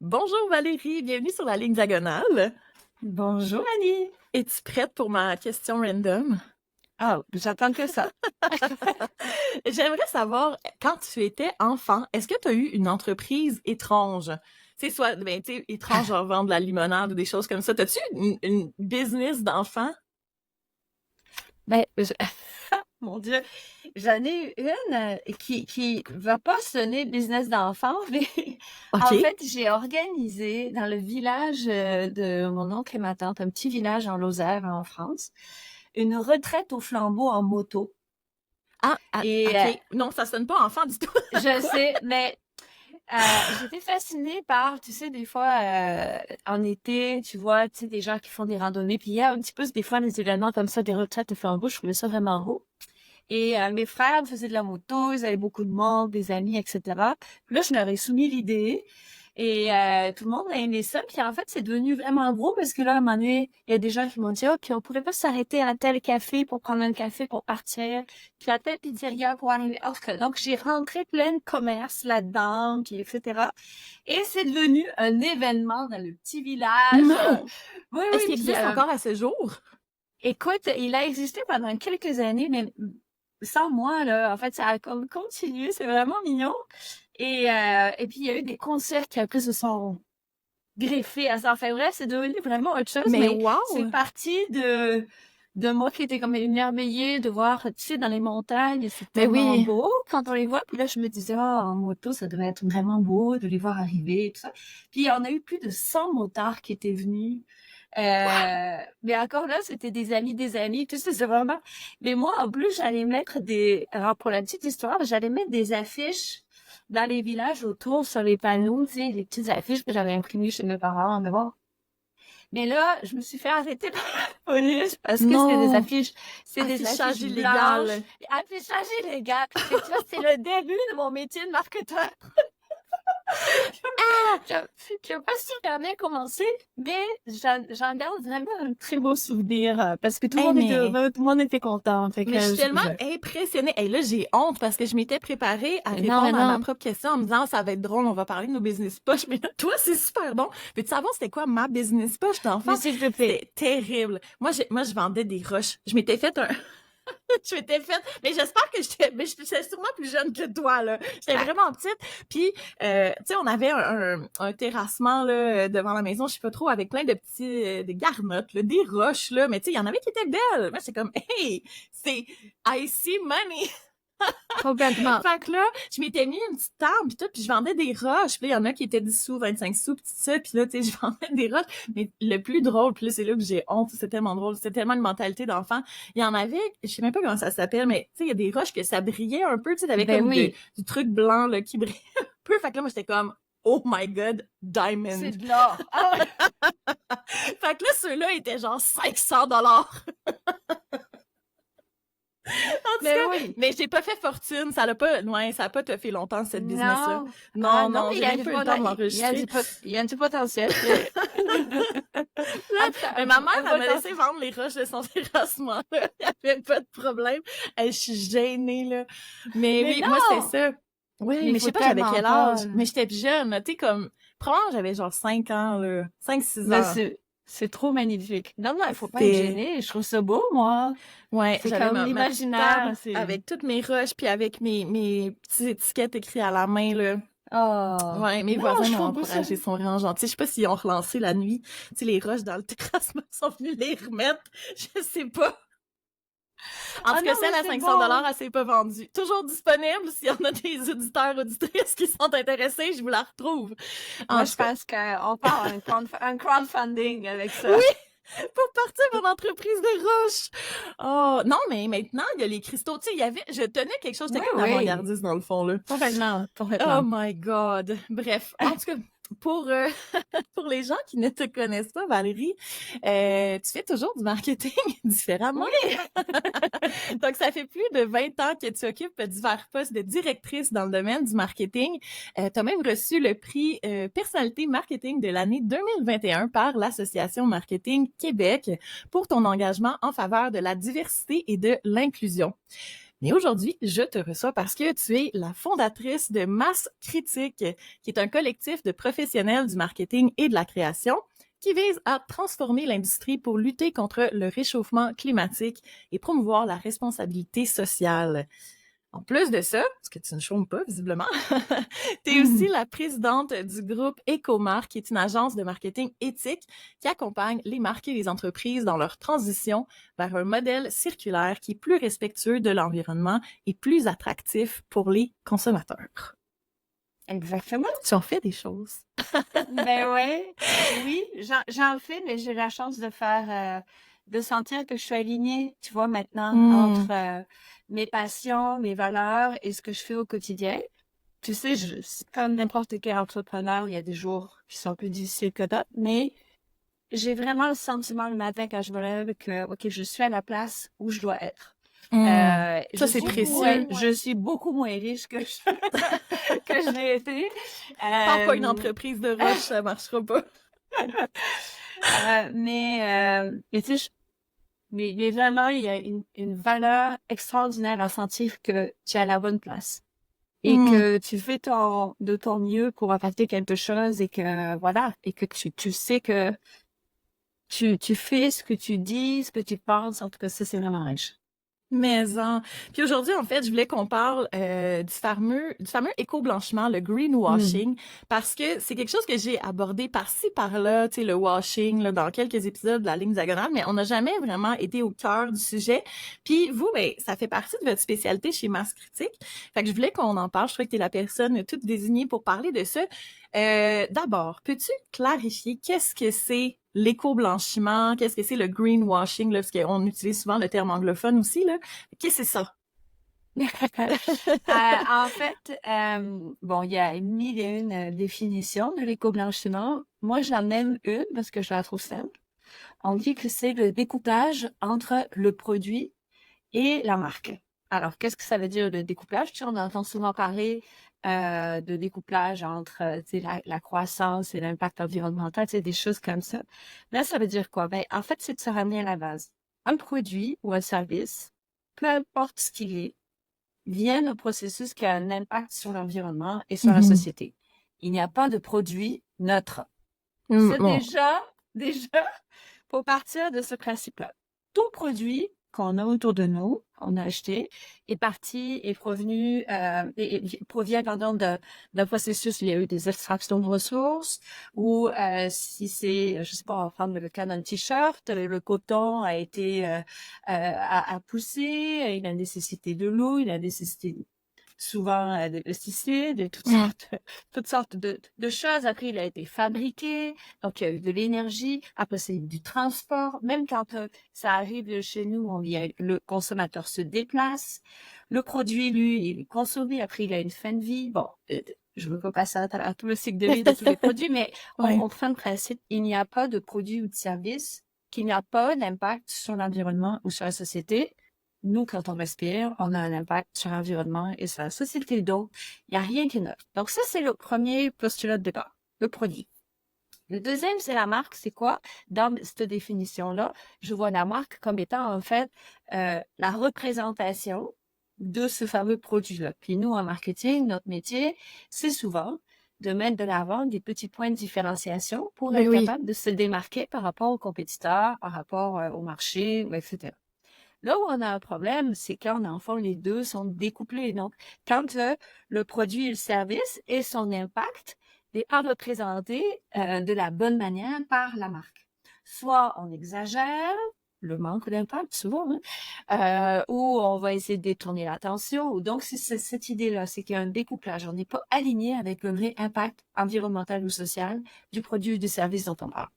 Bonjour Valérie, bienvenue sur la ligne diagonale. Bonjour Annie. Es-tu prête pour ma question random? Ah, j'attends que ça. J'aimerais savoir, quand tu étais enfant, est-ce que tu as eu une entreprise étrange? C'est soit, tu sais, étrange, genre vendre de la limonade ou des choses comme ça. T'as-tu une business d'enfant? Ben, mon Dieu, j'en ai eu une qui va pas sonner business d'enfant, mais en OK. fait, j'ai organisé dans le village de mon oncle et ma tante, un petit village en Lozère, en France, une retraite au flambeau en moto. Et OK. Non, ça sonne pas enfant du tout. je Quoi? sais, mais j'étais fascinée par, tu sais, des fois, en été, tu vois, tu sais, des gens qui font des randonnées, puis il y a un petit peu, des fois, des événements comme ça, des retraites de flambeau, je trouvais ça vraiment beau. Et mes frères faisaient de la moto, ils avaient beaucoup de monde, des amis, etc. Puis là, je leur ai soumis l'idée. Et tout le monde a aimé ça. Puis en fait, c'est devenu vraiment gros parce que là, à un moment donné, il y a des gens qui m'ont dit, oh, puis on pourrait pas s'arrêter à tel café pour prendre un café pour partir, puis à tel pizzeria pour arriver. Donc, j'ai rentré plein de commerces là-dedans, puis etc. Et c'est devenu un événement dans le petit village. Non! Oui, Est-ce oui, qu'il puis existe encore à ce jour? écoute, il a existé pendant quelques années, mais sans moi, là. En fait, ça a comme continué. C'est vraiment mignon. Et puis, il y a eu des concerts qui après se sont greffés à ça. Enfin, bref, c'est devenu vraiment autre chose, Mais mais c'est wow! parti de moi qui étais comme émerveillée de voir, tu sais, dans les montagnes, c'est Mais tellement oui. beau quand on les voit. Puis là, je me disais, oh, en moto, ça devait être vraiment beau de les voir arriver et tout ça. Puis, on a eu plus de 100 motards qui étaient venus. Mais encore là, c'était des amis, tu sais, c'est vraiment... Mais moi, en plus, j'allais mettre alors pour la petite histoire, j'allais mettre des affiches dans les villages autour sur les panneaux, tu sais, des petites affiches que j'avais imprimées chez mes parents, mais bon. Mais là, je me suis fait arrêter par la police parce que Non! c'est des Affichage affiches blanches, illégal. affichage illégal. Fait que tu vois, c'est le début de mon métier de marketeur. Je sais pas super bien commencé, mais j'en garde vraiment un très beau souvenir parce que tout le Hey, monde était mais heureux, tout le monde était content. Fait Mais je que suis tellement impressionnée. Et là, j'ai honte parce que je m'étais préparée à non, répondre à ma non. propre question en me disant, ça va être drôle, on va parler de nos business poches. Mais là, toi, c'est super bon. Peux-tu savoir c'était quoi ma business poche d'enfant? Mais s'il te plaît. C'était terrible. Moi, je vendais des roches. Je m'étais fait un, je m'étais fait, mais j'espère que j'étais sûrement plus jeune que toi, là. J'étais vraiment petite. Puis, tu sais, on avait un terrassement, là, devant la maison, je sais pas trop, avec plein de petits, des garnottes, là, des roches, là. Mais tu sais, il y en avait qui étaient belles. Moi, c'est comme, hey, c'est I see money. Complètement. Fait que là, je m'étais mis une petite table pis tout, puis je vendais des roches. Puis là, il y en a qui étaient 10 sous, 25 sous, pis tout ça. Puis là, tu sais, je vendais des roches. Mais le plus drôle, puis là, c'est là que j'ai honte. C'est tellement drôle. C'était tellement une mentalité d'enfant. Il y en avait, je sais même pas comment ça s'appelle, mais tu sais, il y a des roches que ça brillait un peu. Tu sais, t'avais Ben comme oui, du truc blanc, là, qui brillait un peu. Fait que là, moi, j'étais comme, oh my god, diamond. c'est de l'or. Ah ouais. Fait que là, ceux-là étaient genre 500 $. En tout Mais cas, oui. mais j'ai pas fait fortune, ça a pas te fait longtemps, cette business-là. Non. Ah Non, non, non, mais j'ai même pas eu le temps de m'enregistrer. il y a du potentiel. Là, En tout cas, mais ma mère, un elle m'a laissé potentiel. vendre les roches de son terrassement, là. Il y avait pas de problème. Je suis gênée, là. Mais Mais oui, moi, c'était non! ça. Oui, Mais il mais je faut sais pas, j'avais tellement quel âge. pas. Mais j'étais jeune, tu sais, comme, probablement, j'avais genre 5 ans, là. 5, 6 Mais ans. c'est trop magnifique. Non, non, il faut pas être C'était, gêné. Je trouve ça beau, moi. ouais, C'est j'avais comme ma petite table l'imaginaire. C'est... avec toutes mes roches, puis avec mes petites étiquettes écrites à la main, là. Oh. Ouais, mes Non, voisins je m'ont trouve pas ça. encouragé, ils sont vraiment gentils. Je sais pas s'ils ont relancé la nuit. Tu sais, les roches dans le terrassement sont venus les remettre. Je sais pas. En Ah tout non, cas, mais celle à c'est 500 $, bon. elle s'est pas vendue. Toujours disponible. S'il y en a des auditeurs, auditrices qui sont intéressés, je vous la retrouve. En Moi, tout je cas, pense qu'on part un crowdfunding avec ça. oui, pour partir mon entreprise de roches. Oh, non, mais maintenant, il y a les cristaux. Tu sais, je tenais quelque chose, Oui, j'étais comme une oui. avant-gardiste dans le fond, là. Complètement, Oh complètement. my God. Bref, en tout cas, pour, pour les gens qui ne te connaissent pas, Valérie, tu fais toujours du marketing différemment. Oui. Donc, ça fait plus de 20 ans que tu occupes divers postes de directrice dans le domaine du marketing. Tu as même reçu le prix Personnalité marketing de l'année 2021 par l'Association Marketing Québec pour ton engagement en faveur de la diversité et de l'inclusion. Mais aujourd'hui, je te reçois parce que tu es la fondatrice de Masse Critique, qui est un collectif de professionnels du marketing et de la création qui vise à transformer l'industrie pour lutter contre le réchauffement climatique et promouvoir la responsabilité sociale. En plus de ça, ce que tu ne chômes pas visiblement, tu es aussi la présidente du groupe Ecomar, qui est une agence de marketing éthique qui accompagne les marques et les entreprises dans leur transition vers un modèle circulaire qui est plus respectueux de l'environnement et plus attractif pour les consommateurs. Exactement. Tu en fais des choses. Ben ouais, oui, j'en fais, mais j'ai la chance de sentir que je suis alignée, tu vois, maintenant, entre mes passions, mes valeurs et ce que je fais au quotidien. Tu sais, c'est comme n'importe quel entrepreneur, il y a des jours qui sont plus difficiles que d'autres, mais j'ai vraiment le sentiment le matin quand je me lève que, OK, je suis à la place où je dois être. Ça, c'est précieux. Je suis beaucoup moins riche que je l'ai été. Parle pas une entreprise de roche, ça marchera pas. Mais tu sais, mais vraiment, il y a une valeur extraordinaire à sentir que tu es à la bonne place. Et que tu fais de ton mieux pour apporter quelque chose et que, voilà, et que tu sais que tu fais ce que tu dis, ce que tu penses. En tout cas, ça, c'est vraiment riche. Maison. Puis aujourd'hui, en fait, je voulais qu'on parle du fameux éco-blanchiment, le greenwashing, parce que c'est quelque chose que j'ai abordé par-ci, par-là, tu sais, le washing, là, dans quelques épisodes de la ligne diagonale, mais on n'a jamais vraiment été au cœur du sujet. Puis vous, ben, ça fait partie de votre spécialité chez Masse Critique. Fait que je voulais qu'on en parle. Je trouvais que tu es la personne toute désignée pour parler de ça. D'abord, peux-tu clarifier qu'est-ce que c'est l'éco-blanchiment, qu'est-ce que c'est le greenwashing, là, parce qu'on utilise souvent le terme anglophone aussi, là. Qu'est-ce que c'est ça? En fait, bon, il y a mille et une définitions de l'éco-blanchiment. Moi, j'en aime une parce que je la trouve simple. On dit que c'est le découpage entre le produit et la marque. Alors, qu'est-ce que ça veut dire le découplage? Tu sais, on entend souvent parler de découplage entre la croissance et l'impact environnemental, des choses comme ça. Là, ça veut dire quoi? Ben, en fait, c'est de se ramener à la base. Un produit ou un service, peu importe ce qu'il est, vient d'un processus qui a un impact sur l'environnement et sur la société. Il n'y a pas de produit neutre. C'est déjà, pour partir de ce principe-là. Tout produit qu'on a autour de nous, qu'on a acheté, est provenu, et provient, d'un processus où il y a eu des extractions de ressources, ou si c'est, je sais pas, on va prendre le cas d'un t-shirt, le coton a été a poussé, il a nécessité de l'eau, il a nécessité souvent de pesticides, de toutes sortes de choses. Après, il a été fabriqué, donc il y a eu de l'énergie. Après, c'est du transport. Même quand ça arrive chez nous, le consommateur se déplace. Le produit, lui, il est consommé. Après, il a une fin de vie. Bon, je ne veux pas passer à tout le cycle de vie de tous les produits, mais on prend le principe, il n'y a pas de produit ou de service qui n'a pas d'impact sur l'environnement ou sur la société. Nous, quand on respire, on a un impact sur l'environnement et sur la société. Donc, il n'y a rien qui est neuf. Donc, ça, c'est le premier postulat de départ, le produit. Le deuxième, c'est la marque. C'est quoi? Dans cette définition-là, je vois la marque comme étant, en fait, la représentation de ce fameux produit-là. Puis nous, en marketing, notre métier, c'est souvent de mettre de l'avant des petits points de différenciation pour être capable de se démarquer par rapport aux compétiteurs, par rapport au marché, etc. Là où on a un problème, c'est quand, en fond, les deux sont découplés. Donc, quand le produit et le service et son impact n'est pas représenté de la bonne manière par la marque. Soit on exagère le manque d'impact, souvent, ou on va essayer de détourner l'attention. Donc, c'est cette idée-là, c'est qu'il y a un découplage. On n'est pas aligné avec le vrai impact environnemental ou social du produit ou du service dont on parle.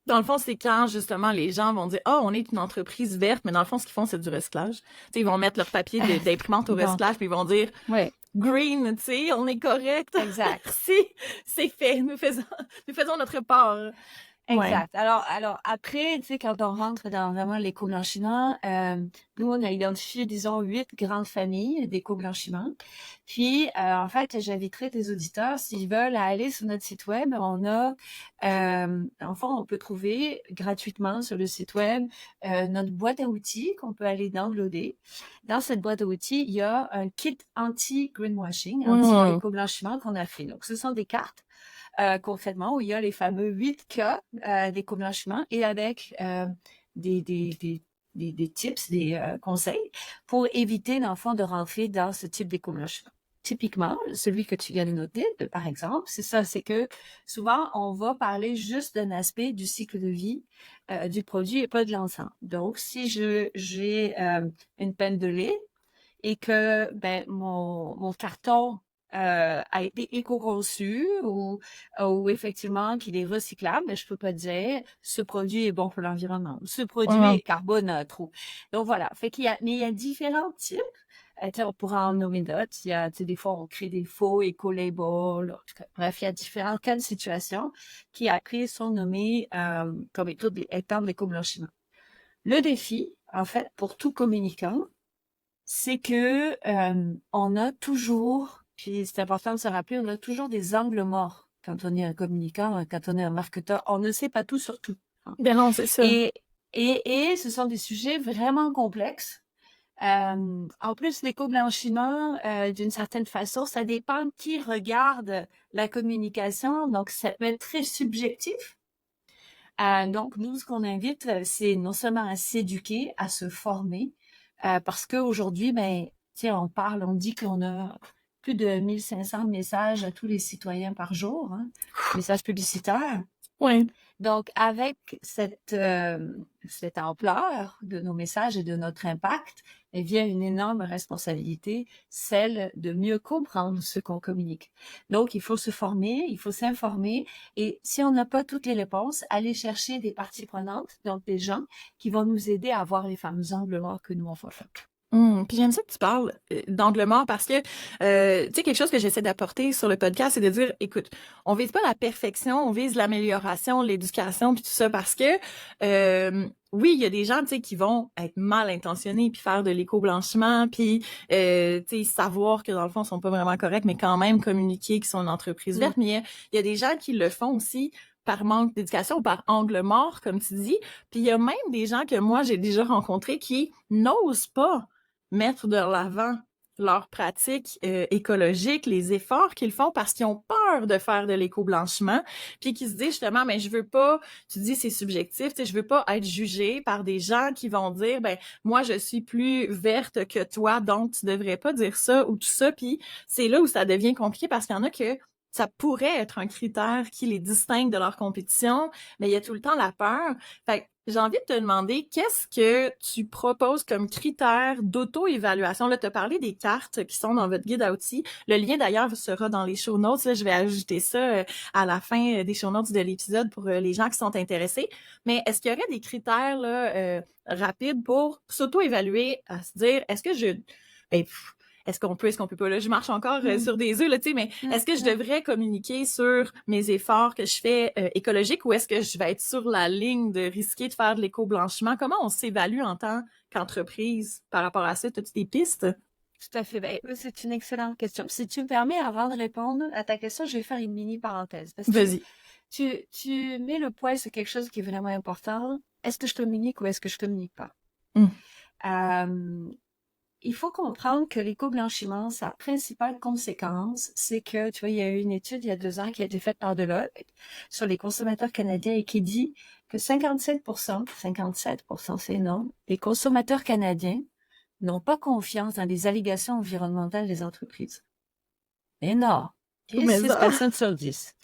Dans le fond, c'est quand, justement, les gens vont dire « Ah, on est une entreprise verte », mais dans le fond, ce qu'ils font, c'est du recyclage. Tu sais, ils vont mettre leur papier d'imprimante au recyclage, puis ils vont dire « Green, tu sais, on est correct. » Exact. Merci, c'est fait. Nous faisons notre part. Ouais. Exact. Alors après, tu sais, quand on rentre dans vraiment l'éco-blanchiment, nous, on a identifié, disons, 8 grandes familles d'éco-blanchiment. Puis, en fait, j'inviterai tes auditeurs, s'ils veulent, à aller sur notre site web. En fond, on peut trouver gratuitement sur le site web notre boîte à outils qu'on peut aller downloader. Dans cette boîte à outils, il y a un kit anti-greenwashing, Mmh. anti-éco-blanchiment qu'on a fait. Donc, ce sont des cartes concrètement, où il y a les fameux 8 cas d'éco-blanchiment et avec des, des, des, des tips, des conseils pour éviter, dans le fond, de rentrer dans ce type d'éco-blanchiment. Typiquement, celui que tu viens de noter, par exemple, c'est ça, c'est que souvent, on va parler juste d'un aspect du cycle de vie du produit et pas de l'ensemble. Donc, si j'ai une penne de lait et que ben mon carton a été éco-conçu ou effectivement qu'il est recyclable, mais je peux pas dire ce produit est bon pour l'environnement, ce produit Mmh. est carboneutre. Donc voilà, mais il y a différents types. Tu sais, on pourra en nommer d'autres. Il y a, tu sais, des fois, on crée des faux éco-labels. En tout cas, bref, il y a différents cas de situation qui après sont nommés comme étant d'éco-blanchiment. Le défi, en fait, pour tout communicant, c'est que on a toujours, puis c'est important de se rappeler, on a toujours des angles morts quand on est un communicant, quand on est un marketeur. On ne sait pas tout sur tout, hein. Ben non, c'est ça. Et, et ce sont des sujets vraiment complexes. En plus, l'éco-blanchiment, d'une certaine façon, ça dépend de qui regarde la communication. Donc, ça peut être très subjectif. Donc, nous, ce qu'on invite, c'est non seulement à s'éduquer, à se former, parce qu'aujourd'hui, ben, tu sais, on dit qu'on a plus de 1500 messages à tous les citoyens par jour, hein, messages publicitaires. Ouais. Donc, avec cette ampleur de nos messages et de notre impact, eh vient une énorme responsabilité, celle de mieux comprendre ce qu'on communique. Donc, il faut se former, il faut s'informer, et si on n'a pas toutes les réponses, aller chercher des parties prenantes, donc des gens qui vont nous aider à voir les fameux angles morts que nous on va faire. Puis j'aime ça que tu parles d'angle mort parce que, tu sais, quelque chose que j'essaie d'apporter sur le podcast, c'est de dire, écoute, on vise pas la perfection, on vise l'amélioration, l'éducation, puis tout ça parce que, oui, il y a des gens, tu sais, qui vont être mal intentionnés puis faire de l'éco-blanchiment puis, tu sais, savoir que dans le fond, ils sont pas vraiment corrects, mais quand même communiquer qu'ils sont une entreprise Mm. verte. Mais il y a des gens qui le font aussi par manque d'éducation ou par angle mort, comme tu dis. Puis il y a même des gens que moi, j'ai déjà rencontrés qui n'osent pas mettre de l'avant leurs pratiques écologiques, les efforts qu'ils font parce qu'ils ont peur de faire de l'éco-blanchiment, puis qui se disent justement, mais je veux pas, tu dis c'est subjectif, tu sais, je veux pas être jugée par des gens qui vont dire, ben moi je suis plus verte que toi, donc tu devrais pas dire ça ou tout ça, puis c'est là où ça devient compliqué parce qu'il y en a que ça pourrait être un critère qui les distingue de leur compétition, mais il y a tout le temps la peur. Fait que j'ai envie de te demander, qu'est-ce que tu proposes comme critère d'auto-évaluation? Là, tu as parlé des cartes qui sont dans votre guide à outils. Le lien, d'ailleurs, sera dans les show notes. Là, je vais ajouter ça à la fin des show notes de l'épisode pour les gens qui sont intéressés. Mais est-ce qu'il y aurait des critères là, rapides pour s'auto-évaluer, à se dire, est-ce que je... Ben, est-ce qu'on peut pas, là, je marche encore Mm. sur des œufs, là, tu sais, mais Mm. est-ce que je Mm. devrais communiquer sur mes efforts que je fais écologiques ou est-ce que je vais être sur la ligne de risquer de faire de l'éco-blanchiment? Comment on s'évalue en tant qu'entreprise par rapport à ça? As-tu des pistes? Tout à fait. Ben, c'est une excellente question. Si tu me permets, avant de répondre à ta question, je vais faire une mini parenthèse parce que Vas-y. tu mets le poids sur quelque chose qui est vraiment important. Est-ce que je communique ou est-ce que je communique pas? Hum. Euh, il faut comprendre que l'éco-blanchiment, sa principale conséquence, c'est que, tu vois, il y a eu une étude il y a 2 ans qui a été faite par Deloitte sur les consommateurs canadiens et qui dit que 57%, c'est énorme, des consommateurs canadiens n'ont pas confiance dans les allégations environnementales des entreprises. Énorme. Et Mais 6 ça. personnes sur 10.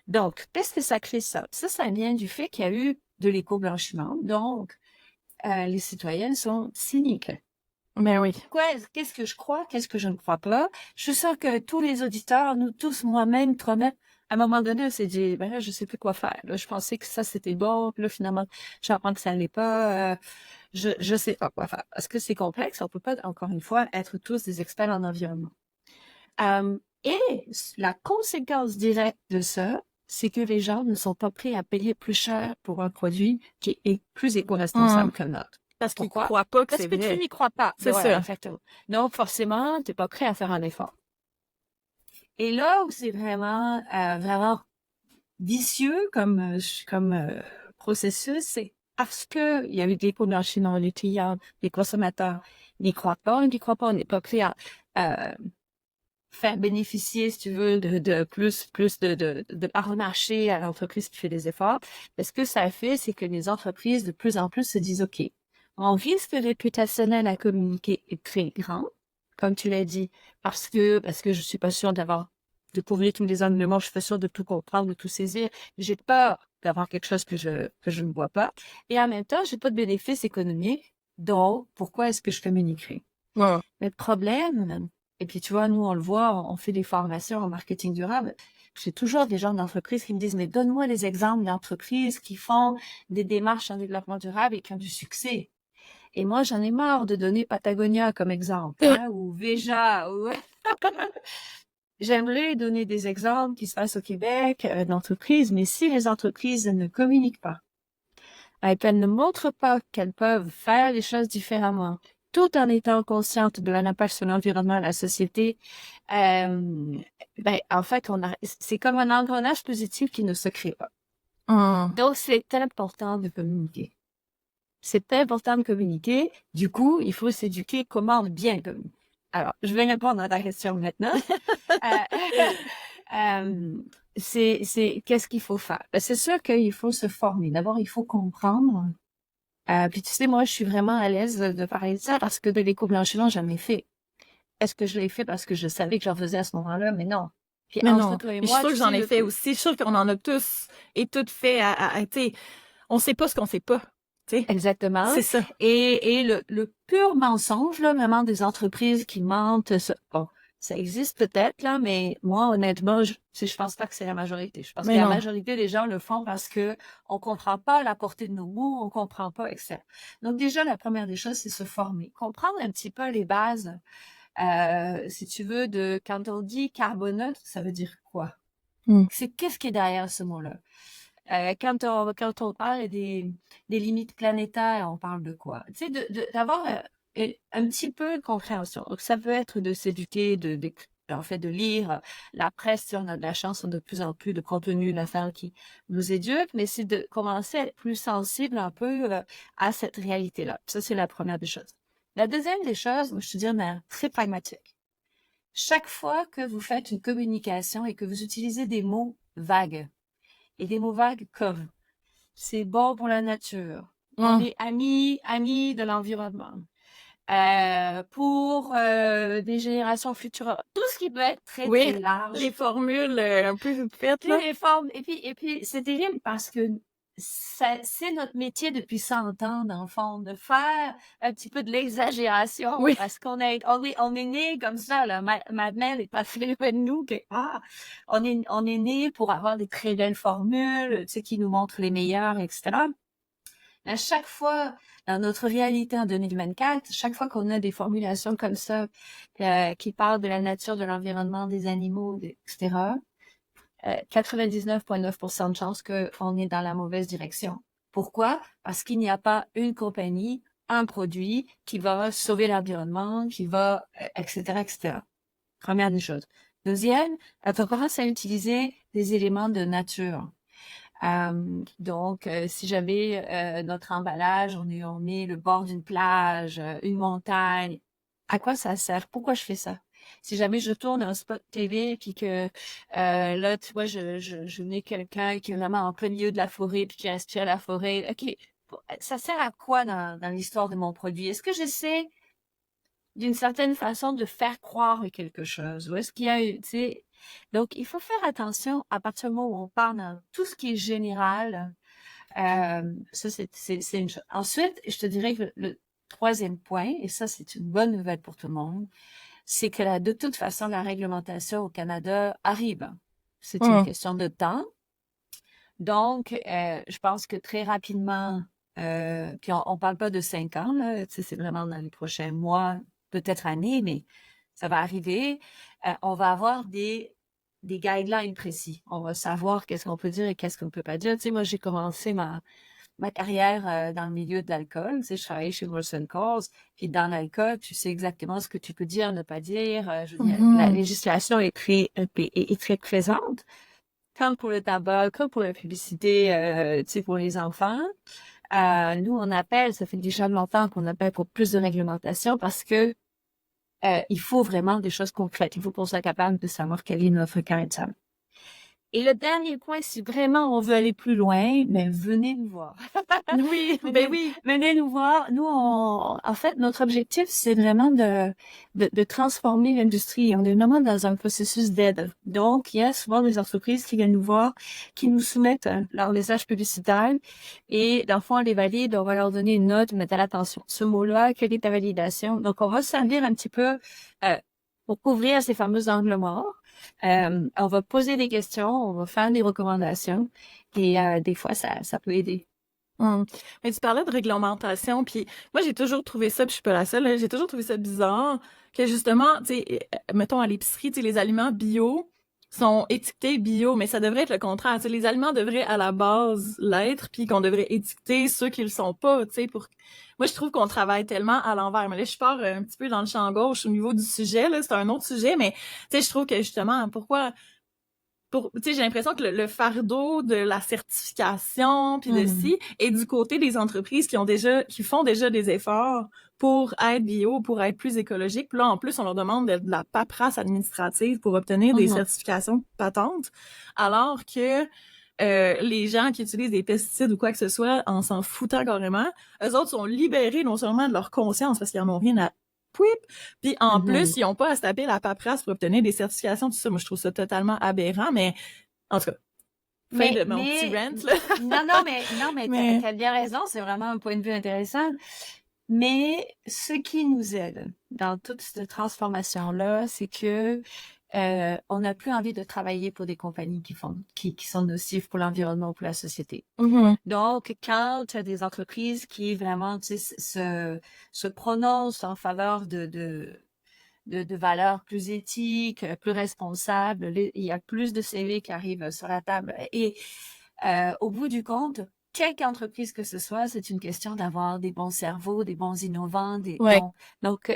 Donc, qu'est-ce que ça crée ça? Ça vient du fait qu'il y a eu de l'éco-blanchiment. Donc, les citoyennes sont cyniques. Mais oui. Qu'est-ce que je crois? Qu'est-ce que je ne crois pas? Je suis sûre que tous les auditeurs, nous tous, moi-même, toi-même, à un moment donné, on s'est dit, ben là, je sais plus quoi faire. Là, je pensais que ça, c'était bon. Puis là, finalement, j'apprends que ça l'est pas. Je sais pas quoi faire. Parce que c'est complexe. On peut pas, encore une fois, être tous des experts en environnement. Et la conséquence directe de ça, c'est que les gens ne sont pas prêts à payer plus cher pour un produit qui est plus éco-responsable que le nôtre. Parce qu'ils Pourquoi? croient pas que Parce c'est que tu vrai. n'y crois pas. C'est Ouais, ça. exactement. Donc, forcément, tu n'es pas prêt à faire un effort. Et là où c'est vraiment vicieux comme processus, c'est parce que il y a eu de l'éco-blanchiment, les clients, les consommateurs n'y croient pas, on n'est pas prêt à faire bénéficier, si tu veux, de plus de part de marché à l'entreprise qui fait des efforts. Mais ce que ça fait, c'est que les entreprises de plus en plus se disent, OK, mon risque réputationnel à communiquer est très grand, comme tu l'as dit, parce que je suis pas sûre de couvrir tous les angles de manche, je suis pas sûre de tout comprendre, de tout saisir. J'ai peur d'avoir quelque chose que je ne vois pas. Et en même temps, j'ai pas de bénéfice économique. Donc, pourquoi est-ce que je communiquerai? Ouais. Mais le problème, et puis tu vois, nous, on le voit, on fait des formations en marketing durable. J'ai toujours des gens d'entreprise qui me disent, mais donne-moi des exemples d'entreprises qui font des démarches en développement durable et qui ont du succès. Et moi, j'en ai marre de donner Patagonia comme exemple, hein, ou Veja, ou... J'aimerais donner des exemples qui se passent au Québec, d'entreprises, mais si les entreprises ne communiquent pas, elles ne montrent pas qu'elles peuvent faire les choses différemment, tout en étant conscientes de l'impact sur l'environnement et la société, en fait, c'est comme un engrenage positif qui ne se crée pas. Donc, c'est important de communiquer. C'est important de communiquer. Du coup, il faut s'éduquer comment bien communiquer. Alors, je vais répondre à ta question maintenant. Qu'est-ce qu'il faut faire? Ben, c'est sûr qu'il faut se former. D'abord, il faut comprendre. Puis tu sais, moi, je suis vraiment à l'aise de parler de ça parce que de l'éco-blanchiment, j'en ai fait. Est-ce que je l'ai fait parce que je savais que j'en faisais à ce moment-là? Mais non. Puis Mais entre non. toi et Mais je suis moi, sûre tu que j'en sais, ai fait aussi. Je suis sûre qu'on en a tous et toutes fait tu sais, on sait pas ce qu'on sait pas. Tu sais. exactement. C'est ça. Et le pur mensonge, là, vraiment des entreprises qui mentent, bon, ça existe peut-être, là, mais moi, honnêtement, je pense pas que c'est la majorité. Je pense que Mais la non. majorité des gens le font parce que on comprend pas la portée de nos mots, on comprend pas, etc. Donc, déjà, la première des choses, c'est se former. Comprendre un petit peu les bases, si tu veux, quand on dit carboneutre, ça veut dire quoi? Qu'est-ce qui est derrière ce mot-là? Quand on parle des limites planétaires, on parle de quoi? Tu sais, d'avoir un petit peu de compréhension. Donc, ça peut être de s'éduquer, en fait, de lire la presse, si on a de la chance, on a de plus en plus de contenu d'affaires qui nous éduque, mais c'est de commencer à être plus sensible un peu à cette réalité-là. Ça, c'est la première des choses. La deuxième des choses, moi, je te dis, mais très pragmatique. Chaque fois que vous faites une communication et que vous utilisez des mots vagues, et des mots vagues comme c'est bon pour la nature, on est amis de l'environnement, pour des générations futures, tout ce qui peut être très, Oui. très large. Les formules un peu faites, là. Les formes. Et puis c'est terrible parce que c'est notre métier depuis 100 ans, dans le fond, de faire un petit peu de l'exagération Oui. parce on est né comme ça, là. Ma mère est passée près de nous quelque part. On est né pour avoir des très belles formules, tu sais, qui nous montrent les meilleures, etc. À chaque fois, dans notre réalité en 2024, chaque fois qu'on a des formulations comme ça, qui parlent de la nature, de l'environnement, des animaux, etc., 99,9% de chances qu'on est dans la mauvaise direction. Pourquoi? Parce qu'il n'y a pas une compagnie, un produit qui va sauver l'environnement, qui va, etc., etc. Première des choses. Deuxième, on commence à utiliser des éléments de nature. Donc, si j'avais notre emballage, on met le bord d'une plage, une montagne. À quoi ça sert? Pourquoi je fais ça? Si jamais je tourne un spot TV puis que là, tu vois, je mets quelqu'un qui est vraiment en plein milieu de la forêt puis qui respire la forêt. OK, ça sert à quoi dans l'histoire de mon produit? Est-ce que j'essaie d'une certaine façon de faire croire à quelque chose? Ou est-ce qu'il y a, tu sais, donc il faut faire attention à partir du moment où on parle dans tout ce qui est général. Ça, c'est une chose. Ensuite, je te dirais que le troisième point, et ça, c'est une bonne nouvelle pour tout le monde, c'est que de toute façon, la réglementation au Canada arrive. C'est une question de temps. Donc, je pense que très rapidement, puis on parle pas de 5 ans, là, tu sais, c'est vraiment dans les prochains mois, peut-être années, mais ça va arriver. On va avoir des des guidelines précis. On va savoir qu'est-ce qu'on peut dire et qu'est-ce qu'on peut pas dire. Tu sais, moi, j'ai commencé ma carrière dans le milieu de l'alcool. Tu sais, je travaillais chez Molson Coors, puis dans l'alcool, tu sais exactement ce que tu peux dire, ne pas dire. Je veux dire, la Mhm. législation est très présente, tant pour le tabac que pour la publicité, tu sais, pour les enfants. Nous, on appelle, ça fait déjà longtemps qu'on appelle pour plus de réglementation parce que il faut vraiment des choses concrètes. Il faut qu'on soit capable de savoir quel est notre caractère. Et le dernier point, si vraiment on veut aller plus loin, ben venez nous voir. Oui, ben venez, oui. venez nous voir. Nous, en fait, notre objectif, c'est vraiment de transformer l'industrie. On est vraiment dans un processus d'aide. Donc, il y a souvent des entreprises qui viennent nous voir, qui nous soumettent leur message publicitaire et, dans le fond, on les valide. On va leur donner une note, mettre à l'attention. Ce mot-là, quelle est ta validation? Donc, on va se servir un petit peu pour couvrir ces fameux angles morts. On va poser des questions, on va faire des recommandations et des fois, ça peut aider. Hum. Mais tu parlais de réglementation, puis moi j'ai toujours trouvé ça, puis je suis pas la seule, hein, j'ai toujours trouvé ça bizarre que justement, tu sais, mettons à l'épicerie, tu sais, les aliments bio sont étiquetés bio, mais ça devrait être le contraire. Tu sais, les aliments devraient à la base l'être, puis qu'on devrait étiqueter ceux qui le sont pas, tu sais, pour. Moi je trouve qu'on travaille tellement à l'envers. Mais là je pars un petit peu dans le champ gauche au niveau du sujet, là, c'est un autre sujet, mais tu sais, je trouve que justement, pourquoi tu sais, j'ai l'impression que le fardeau de la certification puis de Mhm. ci est du côté des entreprises qui font déjà des efforts pour être bio, pour être plus écologique. Puis là, en plus, on leur demande de la paperasse administrative pour obtenir des Mhm. certifications patentes, alors que les gens qui utilisent des pesticides ou quoi que ce soit, en s'en foutant carrément, eux autres sont libérés non seulement de leur conscience parce qu'ils en ont rien à pouip, puis en Mhm. plus, ils ont pas à se taper la paperasse pour obtenir des certifications, tout ça. Moi, je trouve ça totalement aberrant, mais en tout cas, fin de mon petit Mais, rant, là. non, mais Mais, t'as bien raison, c'est vraiment un point de vue intéressant. Mais ce qui nous aide dans toute cette transformation-là, c'est que on n'a plus envie de travailler pour des compagnies qui sont nocives pour l'environnement ou pour la société. mhm, Donc, quand tu as des entreprises qui vraiment, tu sais, se prononcent en faveur de valeurs plus éthiques, plus responsables, il y a plus de CV qui arrivent sur la table. Et au bout du compte, quelque entreprise que ce soit, c'est une question d'avoir des bons cerveaux, des bons innovants, des ouais. bons.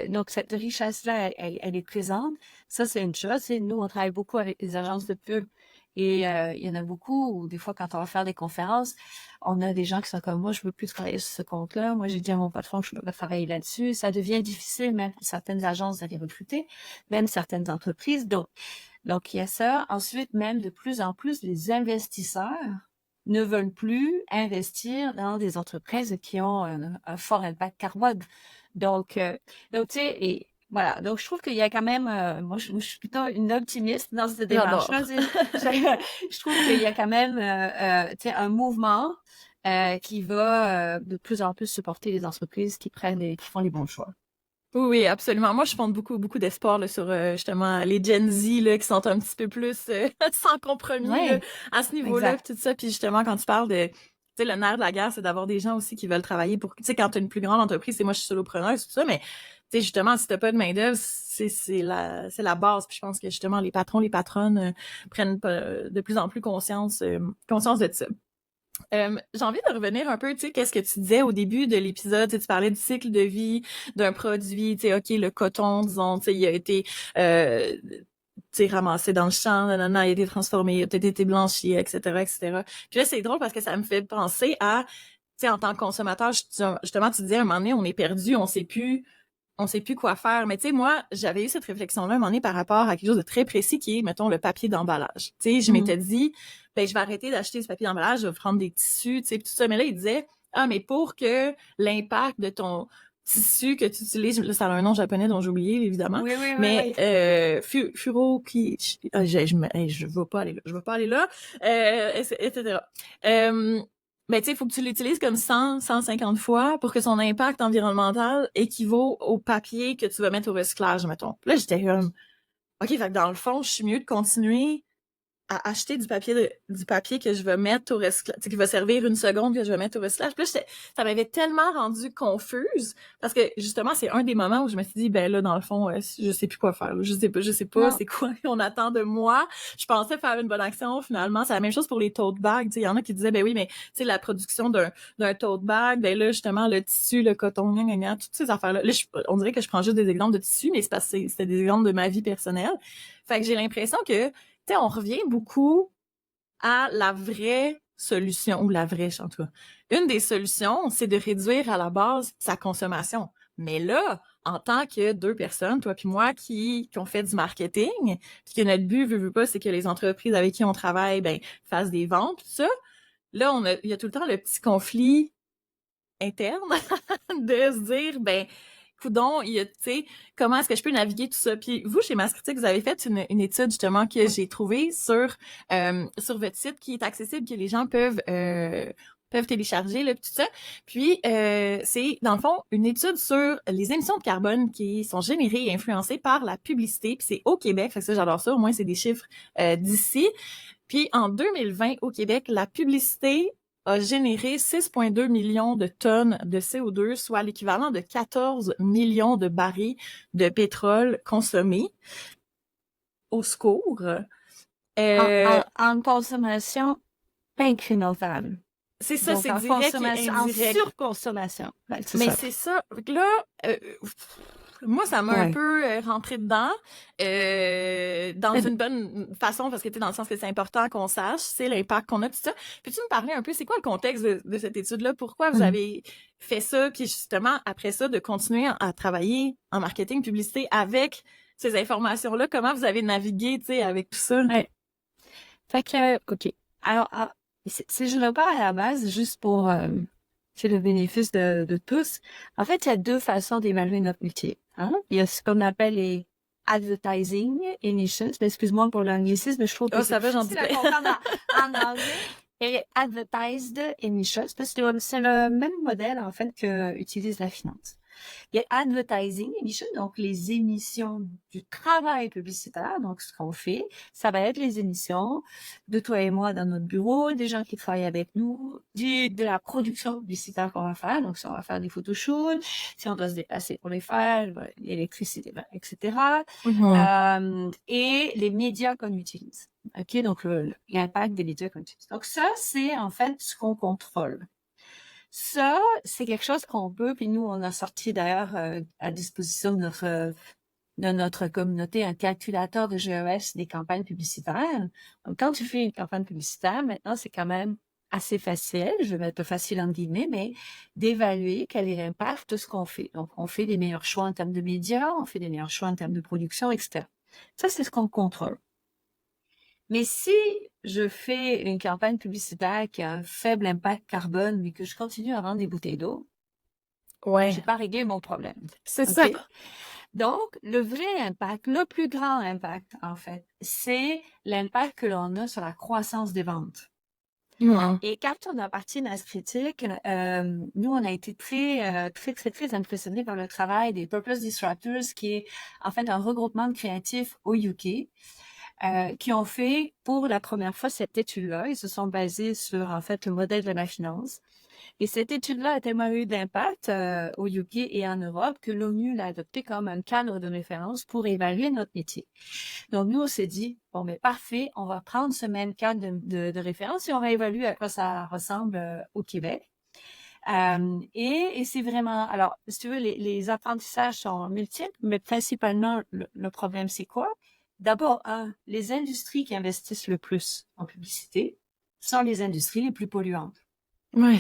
Donc cette richesse-là, elle est présente. Ça, c'est une chose. Et nous, on travaille beaucoup avec les agences de pub. Et il y en a beaucoup où des fois, quand on va faire des conférences, on a des gens qui sont comme moi, je veux plus travailler sur ce compte-là. Moi, j'ai dit à mon patron que je ne veux pas travailler là-dessus. Ça devient difficile, même pour certaines agences d'aller recruter, même certaines entreprises. Donc, il y a ça. Ensuite, même de plus en plus, les investisseurs ne veulent plus investir dans des entreprises qui ont un fort impact carbone. Donc, donc tu sais, et voilà. Donc, je trouve qu'il y a quand même, moi, je suis plutôt une optimiste dans cette démarche-là. J'adore. Je trouve qu'il y a quand même, tu sais, un mouvement qui va de plus en plus supporter les entreprises qui font les bons choix. Oui, oui, absolument. Moi, je fonde beaucoup, beaucoup d'espoir là, sur justement les Gen Z là, qui sont un petit peu plus sans compromis là, Oui, à ce niveau-là, exact. puis tout ça. Puis justement, quand tu parles de, tu sais, le nerf de la guerre, c'est d'avoir des gens aussi qui veulent travailler pour, tu sais, quand tu as une plus grande entreprise, c'est moi, je suis solopreneuse, tout ça, mais tu sais, justement, si t'as pas de main-d'œuvre, c'est la base. Puis je pense que justement, les patrons, les patronnes prennent de plus en plus conscience de ça. J'ai envie de revenir un peu, tu sais, qu'est-ce que tu disais au début de l'épisode, tu parlais du cycle de vie d'un produit, tu sais, OK, le coton, disons, tu sais, il a été, tu sais, ramassé dans le champ, nanana, il a été transformé, il a peut-être été blanchi, etc., etc. Puis là, c'est drôle parce que ça me fait penser à, tu sais, en tant que consommateur, justement, tu disais, à un moment donné, on est perdu, on sait plus quoi faire. Mais tu sais, moi, j'avais eu cette réflexion-là un moment donné par rapport à quelque chose de très précis qui est, mettons, le papier d'emballage. Tu sais, je Mhm. m'étais dit, ben, je vais arrêter d'acheter ce papier d'emballage, je vais prendre des tissus, tu sais, tout ça. Mais là, il disait, ah, mais pour que l'impact de ton tissu que tu utilises, là, ça a un nom japonais dont j'ai oublié, évidemment, Oui, oui, oui, mais oui. Furoki, je veux pas aller là, je veux pas aller là, etc. Mais tu sais, il faut que tu l'utilises comme 150 fois pour que son impact environnemental équivaut au papier que tu vas mettre au recyclage, mettons. Puis là, j'étais comme, OK, fait que dans le fond, je suis mieux de continuer à acheter du papier que je vais mettre au recyclage, qui va servir une seconde que je vais mettre au recyclage. Puis là, ça m'avait tellement rendue confuse parce que justement, c'est un des moments où je me suis dit, ben là, dans le fond, je sais plus quoi faire. Là. Je sais pas, Non. c'est quoi qu'on attend de moi. Je pensais faire une bonne action, finalement, c'est la même chose pour les tote bags. Il y en a qui disaient, ben oui, mais tu sais, la production d'un tote bag, ben là, justement, le tissu, le coton, toutes ces affaires-là. Là, on dirait que je prends juste des exemples de tissu, mais c'est parce que c'était des exemples de ma vie personnelle. Fait que j'ai l'impression que tu sais, on revient beaucoup à la vraie solution, ou la vraie, en tout cas. Une des solutions, c'est de réduire à la base sa consommation. Mais là, en tant que deux personnes, toi puis moi, qui ont fait du marketing, puis que notre but, veut pas, c'est que les entreprises avec qui on travaille, ben, fassent des ventes, tout ça, là, il y a tout le temps le petit conflit interne de se dire, ben, coudon, tu sais, comment est-ce que je peux naviguer tout ça? Puis vous, chez Masscritique, vous avez fait une étude justement que j'ai trouvée sur votre site qui est accessible, que les gens peuvent télécharger, là, tout ça. Puis, c'est, dans le fond, une étude sur les émissions de carbone qui sont générées et influencées par la publicité. Puis c'est au Québec, fait que ça, j'adore ça. Au moins, c'est des chiffres d'ici. Puis en 2020, au Québec, la publicité a généré 6,2 millions de tonnes de CO2, soit l'équivalent de 14 millions de barils de pétrole consommés. Au secours. En consommation incrémentale. C'est ça, Donc, c'est en direct et consommation, en indirect. surconsommation. Ben, c'est Mais ça. c'est ça. Là, moi, ça m'a un Ouais. peu rentré dedans, dans une bonne façon, parce que tu sais, dans le sens que c'est important qu'on sache, c'est l'impact qu'on a, tout ça. Peux-tu me parler un peu, c'est quoi le contexte de cette étude-là? Pourquoi vous avez fait ça? Puis justement, après ça, de continuer à travailler en marketing, publicité avec ces informations-là, comment vous avez navigué, tu sais, avec tout ça? Ouais. Fait que, OK. Alors, si je repars à la base, juste pour c'est le bénéfice de tous, en fait, il y a deux façons d'évaluer notre métier. Hein? Il y a ce qu'on appelle les advertising emissions. Excuse-moi pour l'anglicisme, mais je trouve que Oh, c'est ça va, j'en difficile à doutais. comprendre en anglais. Et les advertised emissions, parce que c'est le même modèle, en fait, que utilise la finance. Il y a advertising emission, donc les émissions du travail publicitaire. Donc, ce qu'on fait, ça va être les émissions de toi et moi dans notre bureau, des gens qui travaillent avec nous, de la production publicitaire qu'on va faire. Donc, si on va faire des photoshoots, si on doit se déplacer pour les faire, l'électricité, etc. Et les médias qu'on utilise. OK? Donc, l'impact des médias qu'on utilise. Donc, ça, c'est en fait ce qu'on contrôle. Ça, c'est quelque chose qu'on peut, puis nous, on a sorti d'ailleurs à disposition de notre communauté un calculateur de GES des campagnes publicitaires. Donc, quand tu fais une campagne publicitaire, maintenant, c'est quand même assez facile, je vais mettre facile en guillemets, mais d'évaluer quel est l'impact de ce qu'on fait. Donc, on fait des meilleurs choix en termes de médias, on fait des meilleurs choix en termes de production, etc. Ça, c'est ce qu'on contrôle. Mais si je fais une campagne publicitaire qui a un faible impact carbone, mais que je continue à vendre des bouteilles d'eau, Ouais. j'ai pas réglé mon problème. C'est Okay? ça. Donc, le vrai impact, le plus grand impact, en fait, c'est l'impact que l'on a sur la croissance des ventes. Et quand on a parti Mass Critique, nous, on a été très impressionnés par le travail des Purpose Disruptors, qui est en fait un regroupement de créatifs au UK. Qui ont fait pour la première fois cette étude-là. Ils se sont basés sur, en fait, le modèle de la finance. Et cette étude-là a tellement eu d'impact au UK et en Europe que l'ONU l'a adopté comme un cadre de référence pour évaluer notre métier. Donc, nous, on s'est dit, bon, mais parfait, on va prendre ce même cadre de référence et on va évaluer à quoi ça ressemble au Québec. Et c'est vraiment... Alors, si tu veux, les apprentissages sont multiples, mais principalement, le problème, c'est quoi? D'abord, les industries qui investissent le plus en publicité sont les industries les plus polluantes. Ouais.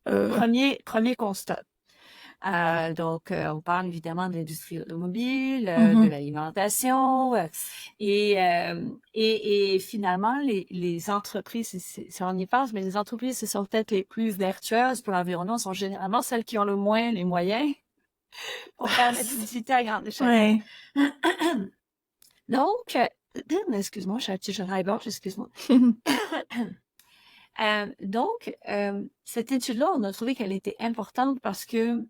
Premier constat. Donc, on parle évidemment de l'industrie automobile, de l'alimentation, et finalement, les entreprises, si on y pense, mais les entreprises, ce sont peut-être les plus vertueuses pour l'environnement, sont généralement celles qui ont le moins les moyens pour faire de la publicité à grande échelle. Ouais. Donc, excuse-moi, je suis un petit jeune raibord, excuse-moi. Donc, cette étude-là, on a trouvé qu'elle était importante parce que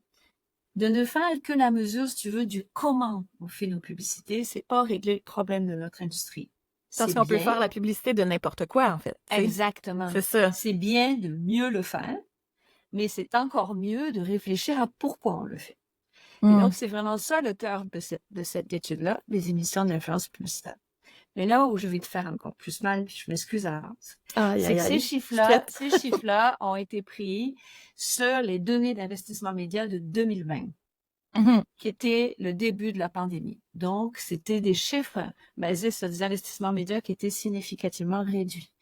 de ne faire que la mesure, si tu veux, du comment on fait nos publicités, c'est pas régler le problème de notre industrie. c'est Parce qu'on peut bien. faire la publicité de n'importe quoi, en fait. Exactement. C'est ça. C'est bien de mieux le faire, mais c'est encore mieux de réfléchir à pourquoi on le fait. Et donc, c'est vraiment ça le cœur de cette étude-là, des émissions d'influence publicitaire. Mais là où je vais te faire encore plus mal, puis je m'excuse à l'avance, Aïe, c'est aïe, que aïe. Je suis prête. ces chiffres-là ont été pris sur les données d'investissement média de 2020, qui était le début de la pandémie. Donc, c'était des chiffres basés sur des investissements médias qui étaient significativement réduits.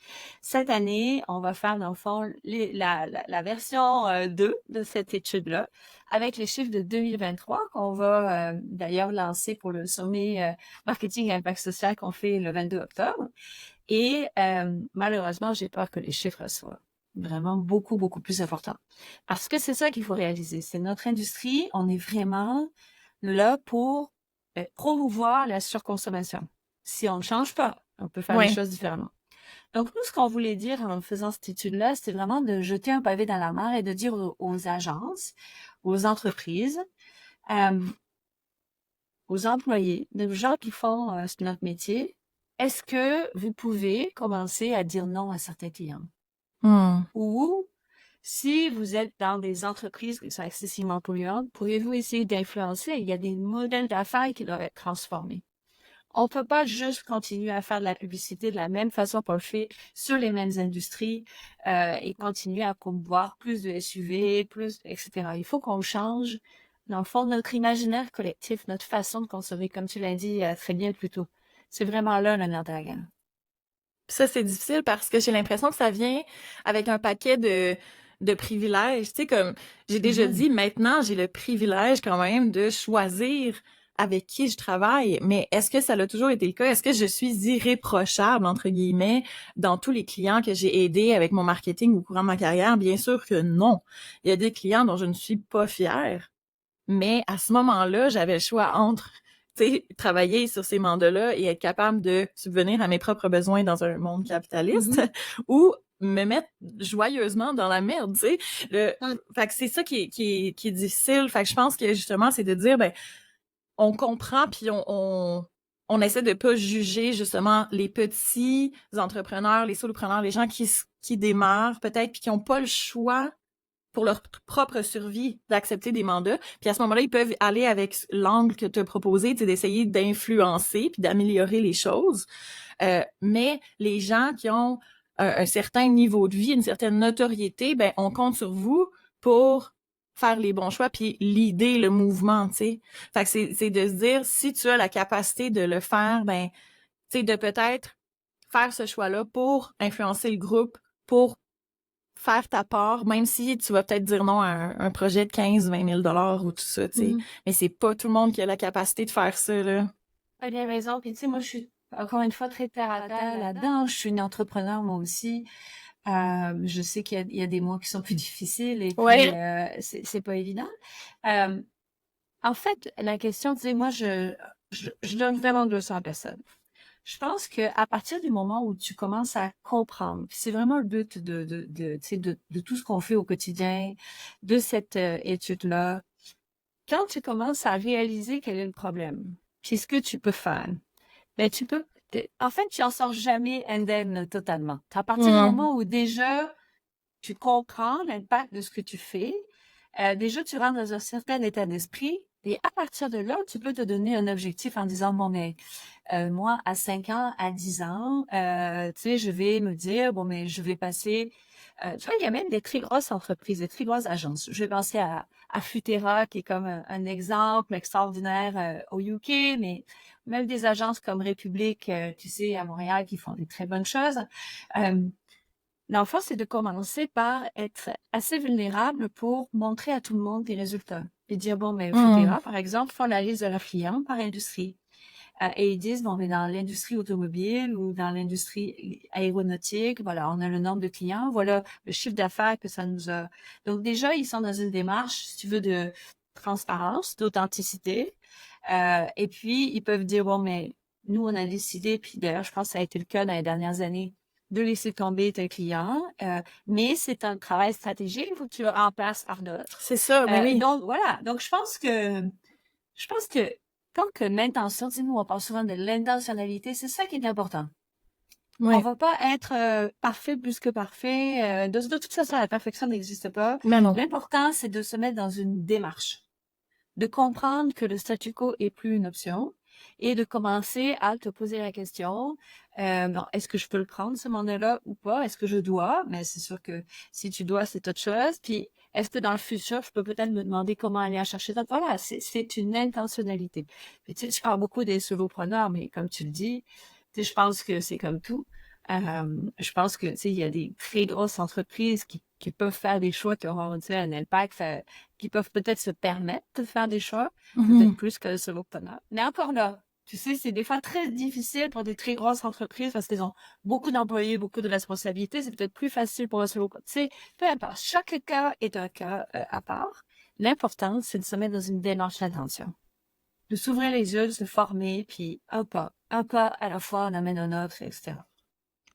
Cette année, on va faire, dans le fond, la version 2 de cette étude-là, avec les chiffres de 2023 qu'on va d'ailleurs lancer pour le sommet Marketing et Impact Social qu'on fait le 22 octobre. Et malheureusement, j'ai peur que les chiffres soient vraiment beaucoup, beaucoup plus importants. Parce que c'est ça qu'il faut réaliser. C'est notre industrie, on est vraiment là pour promouvoir la surconsommation. Si on ne change pas, on peut faire les Oui. choses différemment. Donc, nous, ce qu'on voulait dire en faisant cette étude-là, c'était vraiment de jeter un pavé dans la mare et de dire aux agences, aux entreprises, aux employés, aux gens qui font notre métier, est-ce que vous pouvez commencer à dire non à certains clients? Ou si vous êtes dans des entreprises qui sont excessivement polluantes, pourriez-vous essayer d'influencer? Il y a des modèles d'affaires qui doivent être transformés. On peut pas juste continuer à faire de la publicité de la même façon qu'on le fait sur les mêmes industries et continuer à promouvoir plus de SUV, plus, etc. Il faut qu'on change, dans le fond, notre imaginaire collectif, notre façon de consommer, comme tu l'as dit très bien plus tôt. C'est vraiment là le nerf de la guerre. Ça, c'est difficile parce que j'ai l'impression que ça vient avec un paquet de privilèges. Tu sais, comme j'ai déjà dit, maintenant, j'ai le privilège quand même de choisir avec qui je travaille. Mais est-ce que ça a toujours été le cas? Est-ce que je suis irréprochable, entre guillemets, dans tous les clients que j'ai aidés avec mon marketing au courant de ma carrière? Bien sûr que non. Il y a des clients dont je ne suis pas fière. Mais à ce moment-là, j'avais le choix entre travailler sur ces mandats-là et être capable de subvenir à mes propres besoins dans un monde capitaliste ou me mettre joyeusement dans la merde, tu sais. Fait que c'est ça qui est difficile. Fait que je pense que justement, c'est de dire, ben, on comprend puis on essaie de pas juger justement les petits entrepreneurs, les solopreneurs, les gens qui démarrent peut-être puis qui ont pas le choix pour leur propre survie d'accepter des mandats. Puis à ce moment-là, ils peuvent aller avec l'angle que tu as proposé, d'essayer d'influencer puis d'améliorer les choses. Mais les gens qui ont un certain niveau de vie, une certaine notoriété, ben on compte sur vous pour faire les bons choix puis l'idée, le mouvement, tu sais. Fait que c'est de se dire, si tu as la capacité de le faire, ben, tu sais, de peut-être faire ce choix-là pour influencer le groupe, pour faire ta part, même si tu vas peut-être dire non à un projet de 15-20 000 $ ou tout ça, tu sais. Mais c'est pas tout le monde qui a la capacité de faire ça, là. T'as bien raison. Puis tu sais, moi, je suis encore une fois très terre à terre là-dedans. Je suis une entrepreneur, moi aussi. Je sais qu'il y a des mois qui sont plus difficiles et puis c'est pas évident. En fait, la question, tu sais, moi, je donne vraiment 200 personnes. Je pense que à partir du moment où tu commences à comprendre, puis c'est vraiment le but tu sais, de tout ce qu'on fait au quotidien, de cette étude-là, quand tu commences à réaliser quel est le problème, puis ce que tu peux faire, ben en fait, tu en sors jamais indemne totalement. À partir du moment où déjà tu comprends l'impact de ce que tu fais, déjà tu rentres dans un certain état d'esprit, et à partir de là, tu peux te donner un objectif en disant, bon, mais moi, à 5 ans, à 10 ans, tu sais, je vais me dire, bon, mais je vais passer... tu vois, il y a même des très grosses entreprises, des très grosses agences. Je vais penser à Futera, qui est comme un exemple extraordinaire au UK, mais même des agences comme République, tu sais, à Montréal, qui font des très bonnes choses. L'enfant, c'est de commencer par être assez vulnérable pour montrer à tout le monde tes résultats. Et dire, bon, mais Futera, par exemple, font la liste de leurs clients par industrie. Et ils disent, bon, mais dans l'industrie automobile ou dans l'industrie aéronautique, voilà, on a le nombre de clients, voilà le chiffre d'affaires que ça nous a. Donc déjà, ils sont dans une démarche, si tu veux, de transparence, d'authenticité. Et puis, ils peuvent dire, bon, mais nous, on a décidé, puis d'ailleurs, je pense que ça a été le cas dans les dernières années, de laisser tomber tes clients, mais c'est un travail stratégique, il faut que tu le remplaces par d'autres. C'est ça, mais oui. Donc, voilà. Donc, je pense que quand que l'intention, tu sais, nous, on parle souvent de l'intentionnalité, c'est ça qui est important. Ouais. On va pas être parfait plus que parfait. De toute façon, la perfection n'existe pas. Mais non. L'important, c'est de se mettre dans une démarche, de comprendre que le statu quo est plus une option et de commencer à te poser la question, bon, est-ce que je peux le prendre, ce mandat-là, ou pas? Est-ce que je dois? Mais c'est sûr que si tu dois, c'est autre chose. Puis, est-ce que dans le futur, je peux peut-être me demander comment aller en chercher ça? Voilà, c'est une intentionnalité. Puis, tu sais, je parle beaucoup des solopreneurs, mais comme tu le dis, tu sais, je pense que c'est comme tout. Je pense que, tu sais, il y a des très grosses entreprises qui peuvent faire des choix qui auront, tu sais, un impact, qui peuvent peut-être se permettre de faire des choix, peut-être plus que le solopreneur. Mais encore là, tu sais, c'est des fois très difficile pour des très grosses entreprises parce qu'ils ont beaucoup d'employés, beaucoup de responsabilités. C'est peut-être plus facile pour un solopreneur. Tu sais, peu importe. Chaque cas est un cas à part. L'important, c'est de se mettre dans une démarche d'attention, de s'ouvrir les yeux, de se former, puis un pas à la fois, on amène un autre, etc.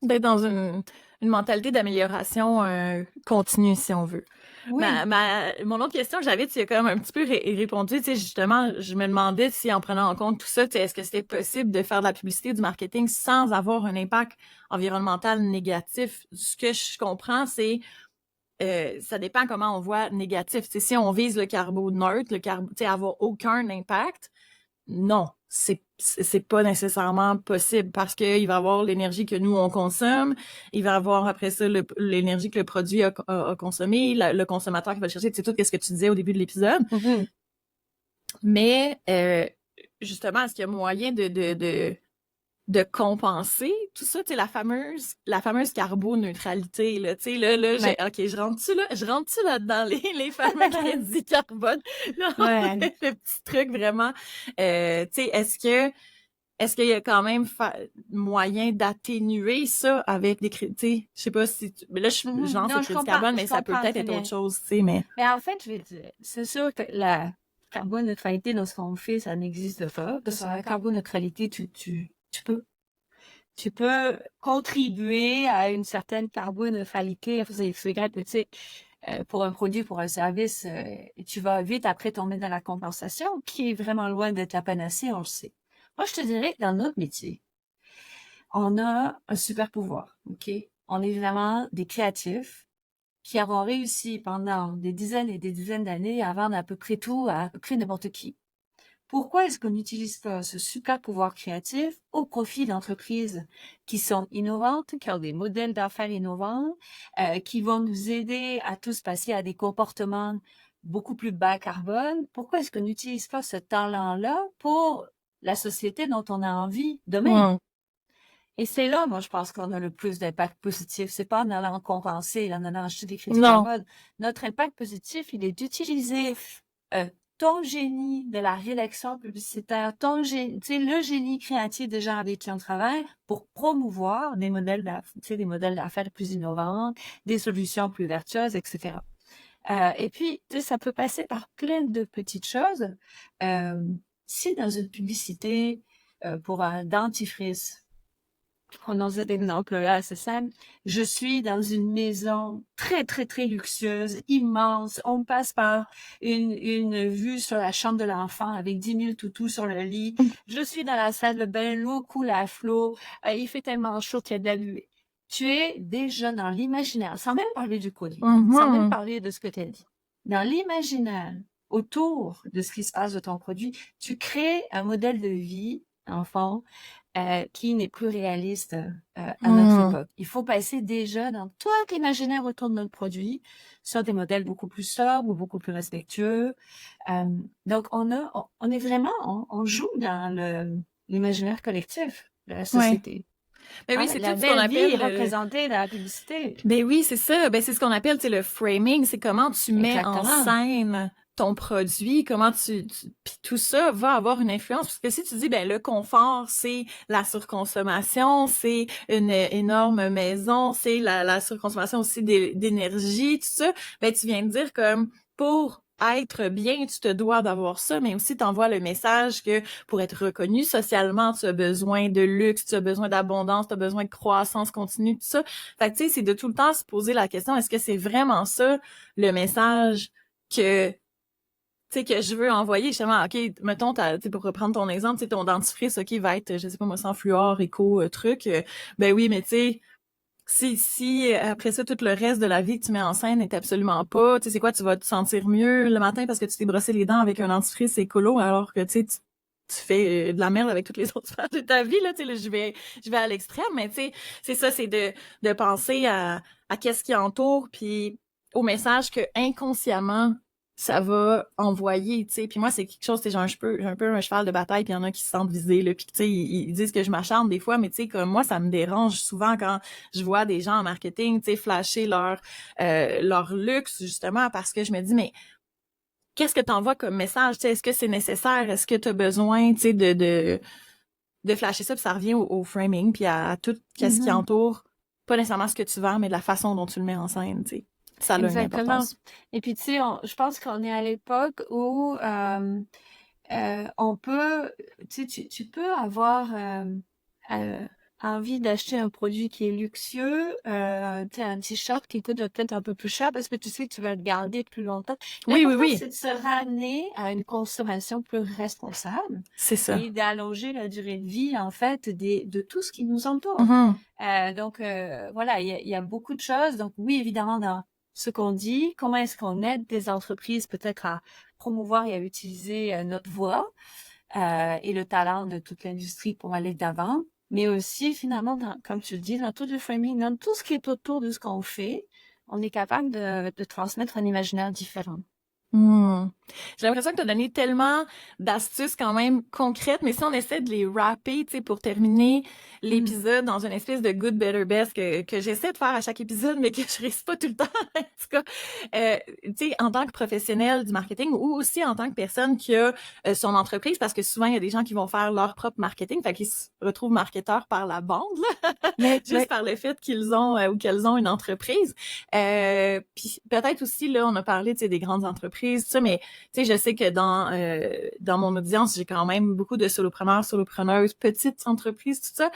D'être dans une mentalité d'amélioration continue, si on veut. Oui. Mon autre question que j'avais, tu as quand même un petit peu répondu, tu sais, justement, je me demandais si en prenant en compte tout ça, tu sais, est-ce que c'était possible de faire de la publicité, du marketing sans avoir un impact environnemental négatif? Ce que je comprends, c'est ça dépend comment on voit négatif. Tu sais, si on vise le carboneutre, tu sais, avoir aucun impact, non, c'est pas nécessairement possible parce que il va avoir l'énergie que nous on consomme, il va avoir après ça l'énergie que le produit a consommé, le consommateur qui va le chercher, c'est tout ce que tu disais au début de l'épisode. Mm-hmm. Mais justement, est-ce qu'il y a moyen de compenser tout ça, tu sais, la fameuse carboneutralité, là, tu sais, là, Ouais. OK, je rentre-tu là-dedans, les fameux crédits carbone, là, Ouais. le petit truc vraiment, tu sais, est-ce qu'il y a quand même moyen d'atténuer ça avec des crédits, je sais pas si, mais là, je lance Non, le je crédit carbone, mais ça peut comprends peut-être très être bien. autre chose, tu sais, mais... Mais en fait, je vais dire, c'est sûr que la carboneutralité dans ce qu'on fait, ça n'existe pas. Parce que la carboneutralité, tu peux contribuer à une certaine carboneutralité. C'est vrai que, tu sais, pour un produit, pour un service, tu vas vite après tomber dans la compensation, qui est vraiment loin d'être la panacée, on le sait. Moi, je te dirais que dans notre métier, on a un super pouvoir, OK? On est vraiment des créatifs qui avons réussi pendant des dizaines et des dizaines d'années à vendre à peu près tout à peu près n'importe qui. Pourquoi est-ce qu'on n'utilise pas ce super pouvoir créatif au profit d'entreprises qui sont innovantes, qui ont des modèles d'affaires innovants, qui vont nous aider à tous passer à des comportements beaucoup plus bas carbone? Pourquoi est-ce qu'on n'utilise pas ce talent-là pour la société dont on a envie demain? Ouais. Et c'est là, moi, je pense qu'on a le plus d'impact positif. C'est pas en allant compenser, en allant acheter des crédits Non. carbone. Notre impact positif, il est d'utiliser euh, ton génie de la rédaction publicitaire, ton génie, tu sais, le génie créatif des gens avec qui on travaille pour promouvoir des modèles d'affaires plus innovants, des solutions plus vertueuses, etc. Et puis, tu sais, ça peut passer par plein de petites choses. Si dans une publicité pour un dentifrice, prenons cet exemple-là, c'est simple. Je suis dans une maison très, très, très luxueuse, immense. On passe par une vue sur la chambre de l'enfant avec 10 000 toutous sur le lit. Je suis dans la salle de bain, l'eau coule à flot. Il fait tellement chaud qu'il y a de la buée. Tu es déjà dans l'imaginaire, sans même parler du produit, sans même parler de ce que tu as dit. Dans l'imaginaire, autour de ce qui se passe de ton produit, tu crées un modèle de vie, enfant, qui n'est plus réaliste à notre époque. Il faut passer déjà dans tout l'imaginaire autour de notre produit sur des modèles beaucoup plus sobres ou beaucoup plus respectueux. Donc, on est vraiment, on joue dans l'imaginaire collectif de la société. Ben oui, Hein, c'est la tout ce qu'on belle vie est appelle représentée dans la publicité. Ben oui, c'est ça. Ben c'est ce qu'on appelle, tu sais, le framing, c'est comment tu mets en Exactement. scène ton produit, comment puis tout ça va avoir une influence. Parce que si tu dis, ben le confort, c'est la surconsommation, c'est une énorme maison, c'est la surconsommation aussi d'énergie, tout ça, ben tu viens de dire comme pour être bien, tu te dois d'avoir ça, mais aussi t'envoies le message que pour être reconnu socialement, tu as besoin de luxe, tu as besoin d'abondance, tu as besoin de croissance continue, tout ça. Fait que tu sais, c'est de tout le temps se poser la question, est-ce que c'est vraiment ça le message que tu sais, que je veux envoyer, justement, OK, mettons, tu sais, pour reprendre ton exemple, tu sais, ton dentifrice, OK, va être, je sais pas moi, sans fluor, éco, truc, ben oui, mais tu sais, si après ça, tout le reste de la vie que tu mets en scène n'est absolument pas, tu sais, c'est quoi, tu vas te sentir mieux le matin parce que tu t'es brossé les dents avec un dentifrice écolo, alors que, tu sais, tu fais de la merde avec toutes les autres sphères de ta vie, là, tu sais, là, je vais à l'extrême, mais tu sais, c'est ça, c'est de penser à qu'est-ce qui entoure, puis au message que inconsciemment, ça va envoyer, tu sais. Puis moi, c'est quelque chose, tu sais, j'ai un peu un cheval de bataille, puis il y en a qui se sentent visés, là, puis tu sais, ils disent que je m'acharne des fois, mais tu sais, comme moi, ça me dérange souvent quand je vois des gens en marketing, tu sais, flasher leur luxe, justement, parce que je me dis, mais qu'est-ce que t'envoies comme message, tu sais, est-ce que c'est nécessaire, est-ce que t'as besoin, tu sais, de flasher ça, puis ça revient au framing, puis à tout qu'est-ce qui entoure, pas nécessairement ce que tu vends, mais de la façon dont tu le mets en scène, tu sais. Ça a une Exactement. importance. Et puis, tu sais, je pense qu'on est à l'époque où on peut, tu sais, tu peux avoir euh, envie d'acheter un produit qui est luxueux, tu sais, un t-shirt qui coûte peut-être un peu plus cher parce que tu sais que tu vas le garder plus longtemps. Oui, oui, L'important, oui, c'est de se ramener à une consommation plus responsable c'est ça. et d'allonger la durée de vie, en fait, de tout ce qui nous entoure. Mhm. Donc, voilà, il y a beaucoup de choses. Donc, oui, évidemment, dans ce qu'on dit, comment est-ce qu'on aide des entreprises peut-être à promouvoir et à utiliser notre voix et le talent de toute l'industrie pour aller d'avant, mais aussi finalement, comme tu le dis, dans tout le framing, dans tout ce qui est autour de ce qu'on fait, on est capable de transmettre un imaginaire différent. Hmm. J'ai l'impression que tu as donné tellement d'astuces quand même concrètes, mais si on essaie de les rapper, tu sais, pour terminer Mhm. l'épisode dans une espèce de good, better, best que j'essaie de faire à chaque épisode, mais que je réussis pas tout le temps, en tout cas, tu sais, en tant que professionnel du marketing ou aussi en tant que personne qui a son entreprise, parce que souvent, il y a des gens qui vont faire leur propre marketing, fait qu'ils se retrouvent marketeurs par la bande, là, juste Mais, par le fait qu'ils ont ou qu'elles ont une entreprise. Puis peut-être aussi, là, on a parlé, tu sais, des grandes entreprises, tout ça, mais tu sais, je sais que dans mon audience, j'ai quand même beaucoup de solopreneurs, solopreneuses, petites entreprises, tout ça.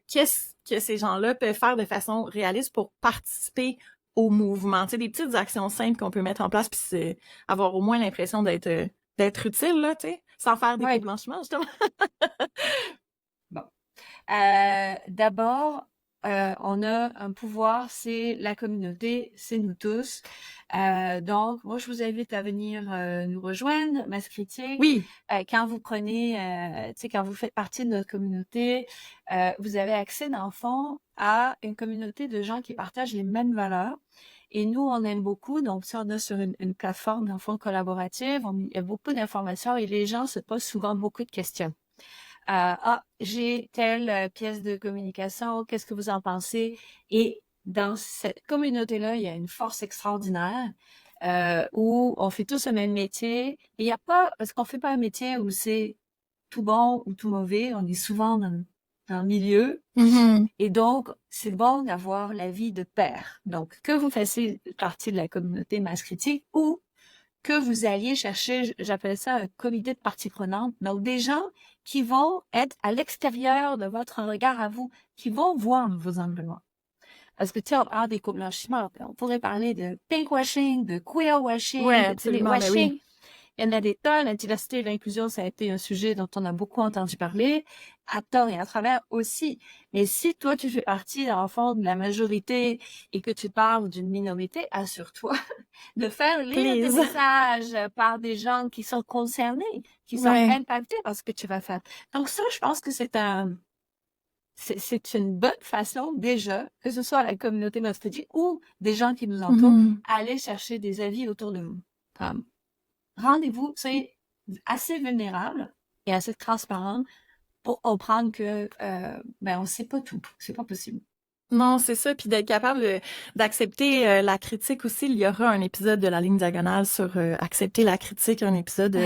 Qu'est-ce que ces gens-là peuvent faire de façon réaliste pour participer au mouvement? Tu sais, des petites actions simples qu'on peut mettre en place, puis avoir au moins l'impression d'être utile, là, tu sais, sans faire des coups ouais, de blanchiment, justement. bon. D'abord, on a un pouvoir, c'est la communauté, c'est nous tous. Donc, moi, je vous invite à venir nous rejoindre, Masse Critique. Oui. Quand vous prenez, tu sais, quand vous faites partie de notre communauté, vous avez accès, dans le fond, à une communauté de gens qui partagent les mêmes valeurs. Et nous, on aime beaucoup. Donc, si on est sur une plateforme, dans le fond, collaborative, il y a beaucoup d'informations et les gens se posent souvent beaucoup de questions. J'ai telle pièce de communication, qu'est-ce que vous en pensez? Et dans cette communauté-là, il y a une force extraordinaire où on fait tous le même métier. Et il n'y a pas, parce qu'on fait pas un métier où c'est tout bon ou tout mauvais, on est souvent dans le milieu. Mhm. Et donc, c'est bon d'avoir l'avis de pair. Donc, que vous fassiez partie de la communauté masse critique ou que vous alliez chercher, j'appelle ça un comité de parties prenantes, donc des gens qui vont être à l'extérieur de votre regard à vous, qui vont voir vos angles morts. Parce que, tu sais, on parle des blanchiments, on pourrait parler de pinkwashing, de Ouais, queerwashing, de absolument, ben oui. washing. Il y en a des tonnes. La diversité et l'inclusion, ça a été un sujet dont on a beaucoup entendu parler, à tort et à travers aussi. Mais si toi, tu fais partie, dans le fond, de la majorité et que tu parles d'une minorité, assure-toi de faire lire tes Please. messages par des gens qui sont concernés, qui sont Ouais. impactés par ce que tu vas faire. Donc ça, je pense que c'est une bonne façon déjà, que ce soit la communauté nostalgique ou des gens qui nous entourent, Mhm. à aller chercher des avis autour de nous. Comme, rendez-vous, c'est assez vulnérable et assez transparent pour comprendre que ben on sait pas tout, c'est pas possible. Non, c'est ça, puis d'être capable d'accepter la critique aussi. Il y aura un épisode de la ligne diagonale sur accepter la critique, un épisode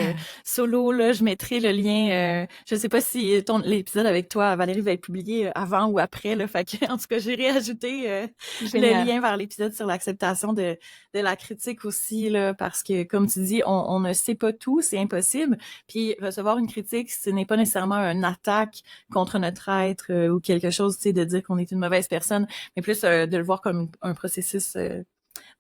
solo. Là, je mettrai le lien. Je sais pas si l'épisode avec toi, Valérie, va être publié avant ou après. Là, fait que, en tout cas, j'ai réajouté le Génial. lien vers l'épisode sur l'acceptation de la critique aussi, là, parce que, comme tu dis, on ne sait pas tout, c'est impossible. Puis recevoir une critique, ce n'est pas nécessairement une attaque contre notre être ou quelque chose, tu sais, de dire qu'on est une mauvaise personne, mais plus de le voir comme un processus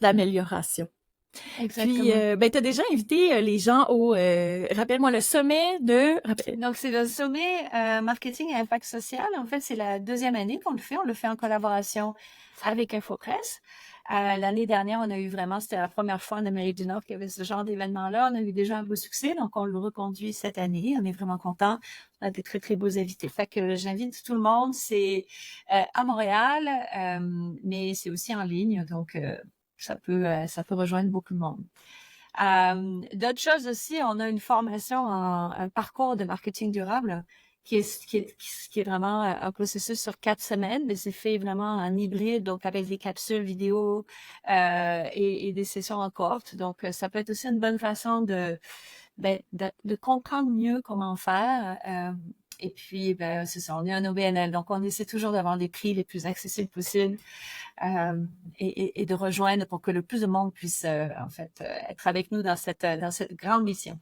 d'amélioration. Puis, Exactement. ben, t'as déjà invité les gens au, rappelle-moi, le sommet de... Donc, c'est le sommet marketing à impact social. En fait, c'est la deuxième année qu'on le fait. On le fait en collaboration avec InfoPresse. L'année dernière, on a eu vraiment, c'était la première fois en Amérique du Nord qu'il y avait ce genre d'événement-là. On a eu déjà un beau succès, donc on le reconduit cette année. On est vraiment contents. On a des très, très beaux invités. Fait que j'invite tout le monde. C'est à Montréal, mais c'est aussi en ligne, donc ça peut rejoindre beaucoup de monde. D'autres choses aussi, on a une formation un parcours de marketing durable qui est vraiment un processus sur 4 semaines, mais c'est fait vraiment en hybride, donc avec des capsules vidéo et des sessions en cohorte. Donc, ça peut être aussi une bonne façon de comprendre mieux comment faire. Et puis, ben, c'est ça, on est un OBNL, donc on essaie toujours d'avoir des prix les plus accessibles possibles et de rejoindre pour que le plus de monde puisse, en fait, être avec nous dans cette grande mission.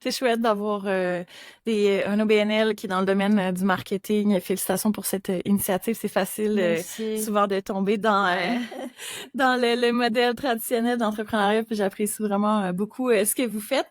C'est chouette d'avoir un OBNL qui est dans le domaine du marketing. Félicitations pour cette initiative. C'est facile Merci. souvent de tomber dans dans le modèle traditionnel d'entrepreneuriat. Puis j'apprécie vraiment beaucoup ce que vous faites.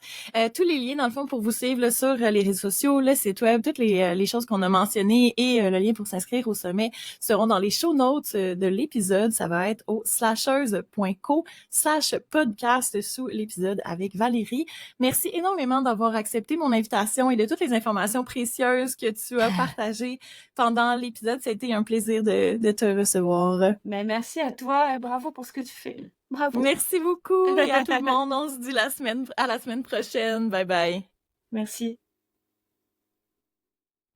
Tous les liens, dans le fond, pour vous suivre là, sur les réseaux sociaux, le site web, toutes les choses qu'on a mentionnées et le lien pour s'inscrire au sommet seront dans les show notes de l'épisode. Ça va être au slasheuse.co/podcast sous l'épisode avec Valérie. Merci énormément d'avoir accepté mon invitation et de toutes les informations précieuses que tu as partagées pendant l'épisode. Ça a été un plaisir de te recevoir. Mais merci à toi. Bravo pour ce que tu fais. Bravo. Merci beaucoup et à tout le monde. On se dit à la semaine prochaine. Bye bye. Merci.